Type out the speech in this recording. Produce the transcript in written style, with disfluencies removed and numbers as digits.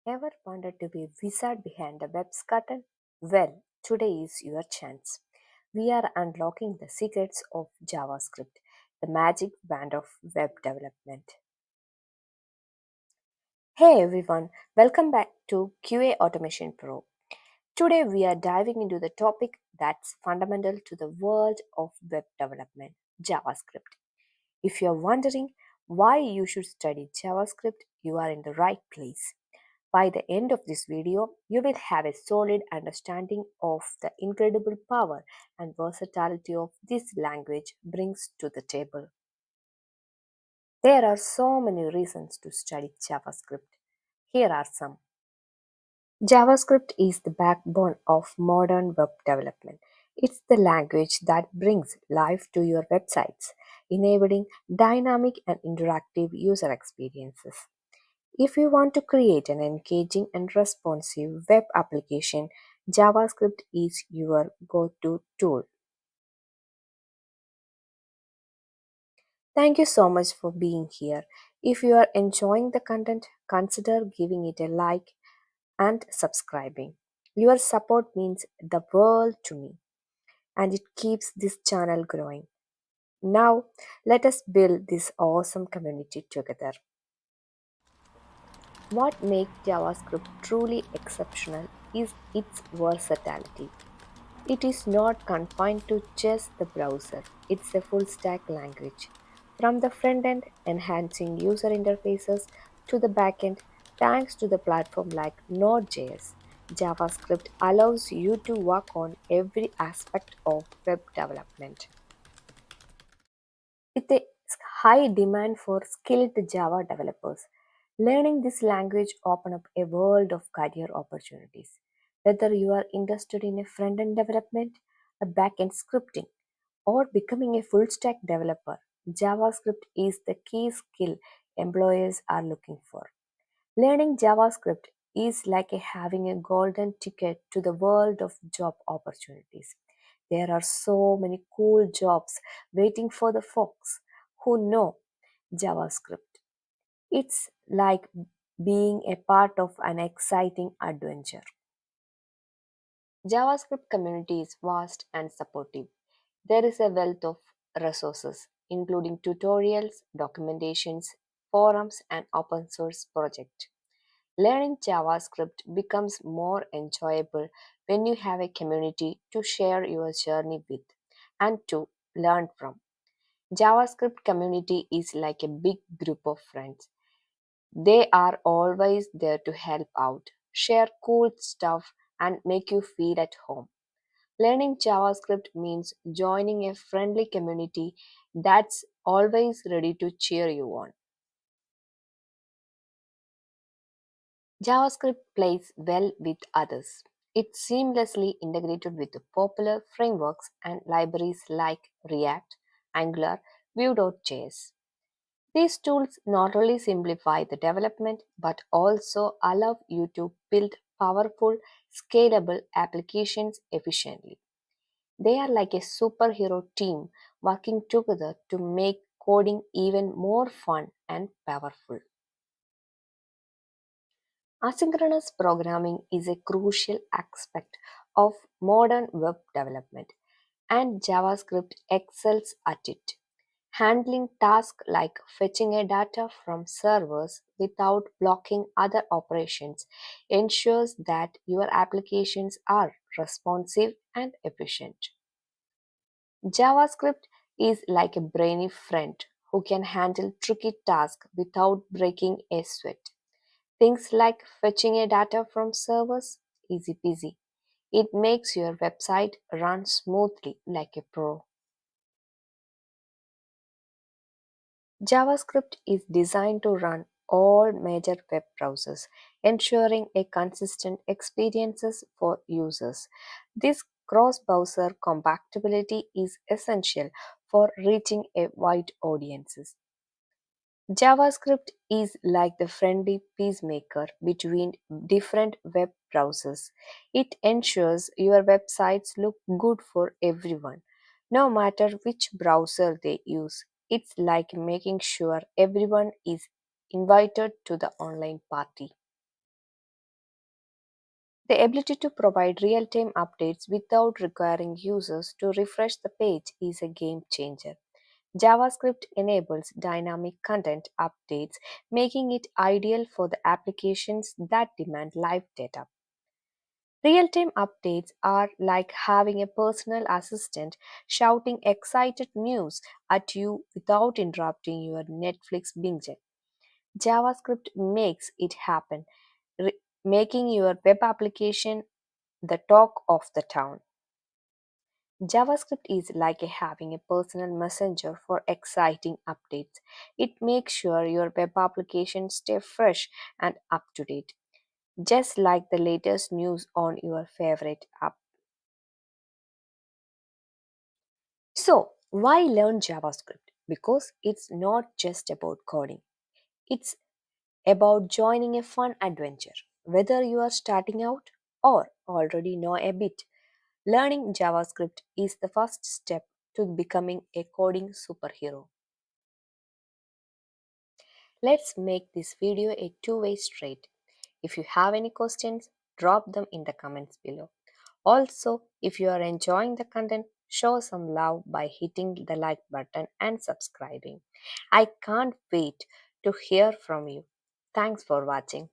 Ever wanted to be a wizard behind a web curtain? Well, today is your chance. We are unlocking the secrets of JavaScript, the magic wand of web development. Hey everyone, welcome back to QA Automation Pro. Today we are diving into the topic that's fundamental to the world of web development, JavaScript. If you're wondering why you should study JavaScript, you are in the right place. By the end of this video, you will have a solid understanding of the incredible power and versatility of this language brings to the table. There are so many reasons to study JavaScript. Here are some. JavaScript is the backbone of modern web development. It's the language that brings life to your websites, enabling dynamic and interactive user experiences. If you want to create an engaging and responsive web application, JavaScript is your go to tool. Thank you so much for being here. If you are enjoying the content, consider giving it a like and subscribing. Your support means the world to me and it keeps this channel growing. Now, let us build this awesome community together. What makes JavaScript truly exceptional is its versatility. It is not confined to just the browser, it's a full stack language. From the front end, enhancing user interfaces, to the back end, thanks to the platform like Node.js, JavaScript allows you to work on every aspect of web development. With a high demand for skilled Java developers, learning this language opens up a world of career opportunities. Whether you are interested in a front-end development, a back-end scripting, or becoming a full-stack developer, JavaScript is the key skill employers are looking for. Learning JavaScript is like having a golden ticket to the world of job opportunities. There are so many cool jobs waiting for the folks who know JavaScript. It's like being a part of an exciting adventure. JavaScript community is vast and supportive. There is a wealth of resources, including tutorials, documentations, forums, and open source projects. Learning JavaScript becomes more enjoyable when you have a community to share your journey with and to learn from. JavaScript community is like a big group of friends. They are always there to help out, share cool stuff and make you feel at home. Learning JavaScript means joining a friendly community that's always ready to cheer you on. JavaScript plays well with others. It's seamlessly integrated with the popular frameworks and libraries like React, Angular, Vue.js. These tools not only simplify the development but also allow you to build powerful, scalable applications efficiently. They are like a superhero team working together to make coding even more fun and powerful. Asynchronous programming is a crucial aspect of modern web development, and JavaScript excels at it. Handling tasks like fetching a data from servers without blocking other operations ensures that your applications are responsive and efficient. JavaScript is like a brainy friend who can handle tricky tasks without breaking a sweat. Things like fetching a data from servers, easy peasy. It makes your website run smoothly like a pro. JavaScript is designed to run all major web browsers, ensuring a consistent experiences for users. This cross-browser compatibility is essential for reaching a wide audiences. JavaScript is like the friendly peacemaker between different web browsers. It ensures your websites look good for everyone, no matter which browser they use. It's like making sure everyone is invited to the online party. The ability to provide real time updates without requiring users to refresh the page is a game changer. JavaScript enables dynamic content updates, making it ideal for the applications that demand live data. Real time updates are like having a personal assistant shouting excited news at you without interrupting your Netflix binge. JavaScript makes it happen, making your web application the talk of the town. JavaScript is like having a personal messenger for exciting updates. It makes sure your web applications stay fresh and up to date, just like the latest news on your favorite app. So, why learn JavaScript? Because it's not just about coding, it's about joining a fun adventure. Whether you are starting out or already know a bit, learning JavaScript is the first step to becoming a coding superhero. Let's make this video a two-way street. If you have any questions, drop them in the comments below. Also, if you are enjoying the content, show some love by hitting the like button and subscribing. I can't wait to hear from you. Thanks for watching.